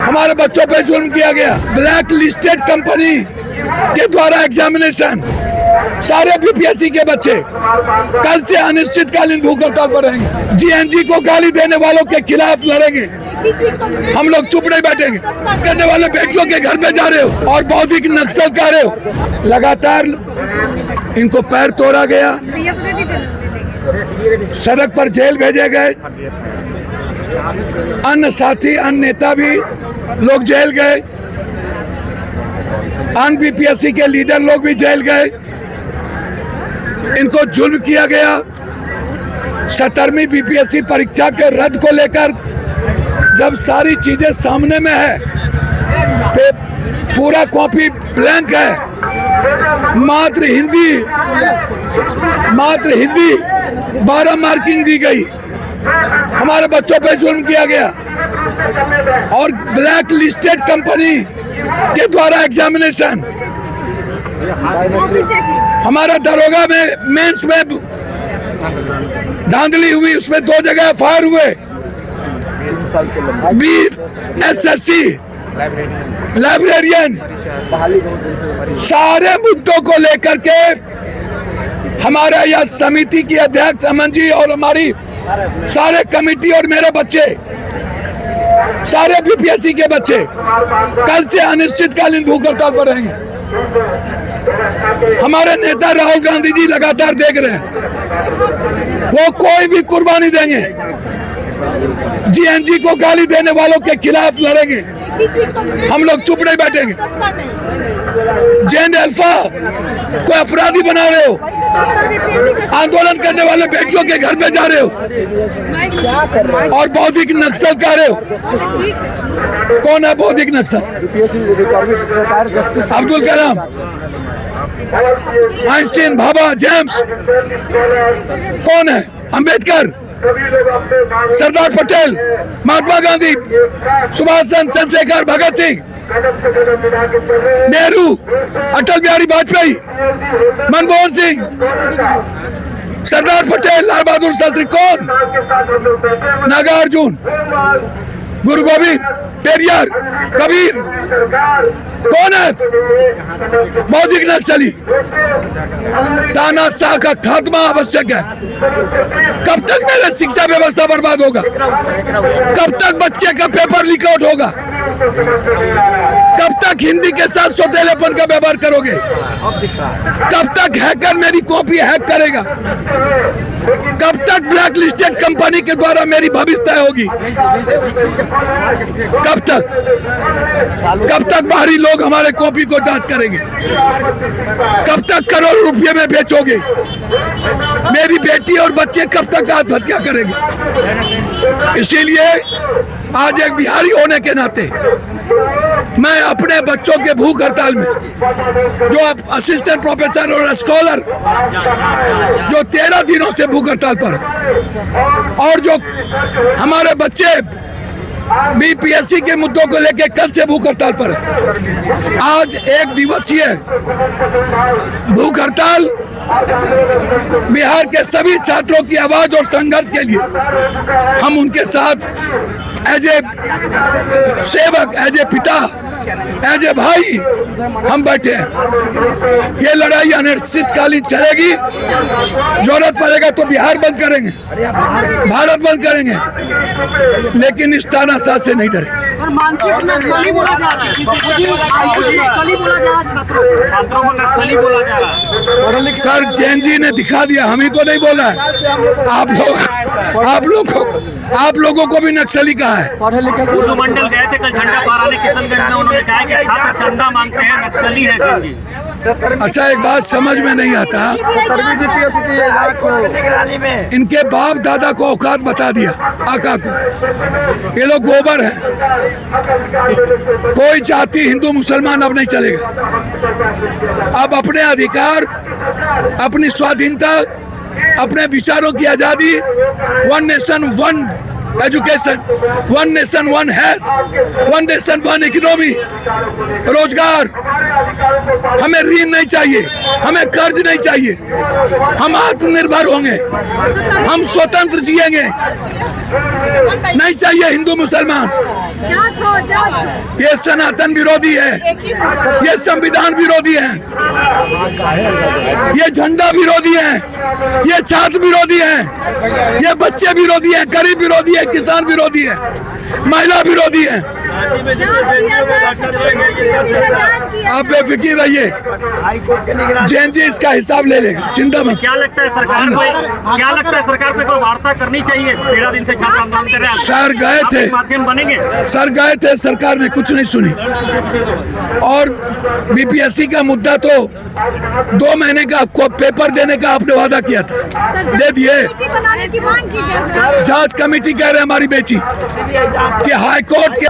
हमारे बच्चों पे जुल्म किया गया। ब्लैक लिस्टेड कंपनी के द्वारा एग्जामिनेशन, सारे बीपीएससी के बच्चे कल से अनिश्चितकालीन भूख हड़ताल पर रहेंगे। जीएनजी को गाली देने वालों के खिलाफ लड़ेंगे। हम लोग चुप नहीं बैठेंगे। करने वाले बेटियों के घर पे जा रहे हो और बौद्धिक नक्सल कर रहे हो। लगातार इनको पैर तोड़ा गया, सड़क पर जेल भेजे गए, अन्य साथी अन्य नेता भी लोग जेल गए, अन्य बीपीएससी के लीडर लोग भी जेल गए। इनको जुल्म किया गया। 17वीं बीपीएससी परीक्षा के रद्द को लेकर जब सारी चीजें सामने में है, पूरा कॉपी ब्लैंक है, मात्र हिंदी 12 मार्किंग दी गई। हमारे बच्चों पे जुल्म किया गया और ब्लैक लिस्टेड कंपनी के द्वारा एग्जामिनेशन, हमारा दरोगा में मेंस में धांधली हुई, उसमें 2 जगह फायर हुए। बीएसएससी लाइब्रेरियन, सारे मुद्दों को लेकर के हमारा यह समिति की अध्यक्ष अमन जी और हमारी सारे कमेटी और मेरे बच्चे, सारे बीपीएससी के बच्चे कल से अनिश्चितकालीन भूख हड़ताल पर रहेंगे। हमारे नेता राहुल गांधी जी लगातार देख रहे हैं, वो कोई भी कुर्बानी देंगे। जीएनजी को गाली देने वालों के खिलाफ लड़ेंगे। हम लोग चुप नहीं बैठेंगे। जेन अल्फा को अपराधी बना रहे हो, आंदोलन करने वाले बेटियों के घर पे जा रहे हो और बौद्धिक नक्सल कर रहे हो। कौन है बौद्धिक नक्सल? अब्दुल कलाम, आइंस्टीन, भाभा, जेम्स, कौन है? अंबेडकर, सरदार पटेल, महात्मा गांधी, सुभाष चंद्र, चंद्रशेखर, भगत सिंह, नेहरू, अटल बिहारी वाजपेयी, मनमोहन सिंह, सरदार पटेल, लाल बहादुर शास्त्री, कौन? नागार्जुन, गुरु गोविंद, पेरियार, कबीर, कौन है? बौद्धिक नक्सली। तानाशाह का खात्मा आवश्यक है। कब तक मेरा शिक्षा व्यवस्था बर्बाद होगा? कब तक बच्चे का पेपर लीक आउट होगा? कब तक हिंदी के साथ सौतेलेपन का व्यवहार करोगे? कब तक हैकर मेरी कॉपी हैक करेगा? कब तक ब्लैक लिस्टेड कंपनी के द्वारा मेरी भविष्य तय होगी? कब तक बाहरी लोग हमारे कॉपी को जांच करेंगे? कब तक करोड़ों रुपये में बेचोगे? मेरी बेटी और बच्चे कब तक आत्महत्या करेंगे? इसीलिए आज एक बिहारी होने के नाते मैं अपने बच्चों के भूख हड़ताल में, जो असिस्टेंट प्रोफेसर और स्कॉलर जो 13 दिनों से भूख हड़ताल पर, और जो हमारे बच्चे बीपीएससी के मुद्दों को लेकर कल से भूख हड़ताल पर है। आज 1 दिवसीय भूख हड़ताल बिहार के सभी छात्रों की आवाज और संघर्ष के लिए हम उनके साथ एज ए सेवक, एज ए पिता, एज ए भाई हम बैठे हैं। ये लड़ाई अनिश्चितकालीन चलेगी। जरूरत पड़ेगा तो बिहार बंद करेंगे, भारत बंद करेंगे, लेकिन इस तानाशाह से नहीं डरेंगे। मानसिक नक्सली बोला जा रहा है, नक्सली बोला जा रहा है, छात्रों को नक्सली बोला जा रहा है। सर जेएनजी ने दिखा दिया, हम ही को नहीं बोला है। आप लोगों को भी नक्सली कहा है। उर्दू मंडल गए थे कल झंडा फहराने किशनगंज में, उन्होंने कहा कि छात्र चंदा मांगते हैं, नक्सली है जेएनजी। अच्छा, एक बात समझ में नहीं आता, इनके बाप दादा को औकात बता दिया आका को। ये लोग गोबर हैं। कोई जाति हिंदू मुसलमान अब नहीं चलेगा। अब अपने अधिकार, अपनी स्वाधीनता, अपने विचारों की आजादी, 1 nation 1 education, 1 nation 1 health, 1 nation 1 economy, रोजगार। हमें ऋण नहीं चाहिए, हमें कर्ज नहीं चाहिए। हम आत्मनिर्भर होंगे, हम स्वतंत्र जिएंगे। नहीं चाहिए हिंदू मुसलमान। ये सनातन विरोधी है, ये संविधान विरोधी है, ये झंडा विरोधी है, ये छात्र विरोधी है, ये बच्चे विरोधी है, गरीब विरोधी है, किसान विरोधी है, महिला विरोधी है। आप बेफिक्र रहिए, जैन जी इसका हिसाब ले लेगा, चिंता मत। क्या लगता है सरकार को कोई वार्ता करनी चाहिए? 13 दिन से छात्र आंदोलन कर रहे हैं। सर गए थे, माध्यम बनेंगे। सर गए थे, सरकार ने कुछ नहीं सुनी। और बीपीएससी का मुद्दा तो 2 महीने का पेपर देने का आपने वादा किया था, दे दिए। बनाने की मांग कीजिए सर। जांच कमेटी कह रहे हमारी बेटी कि हाई कोर्ट के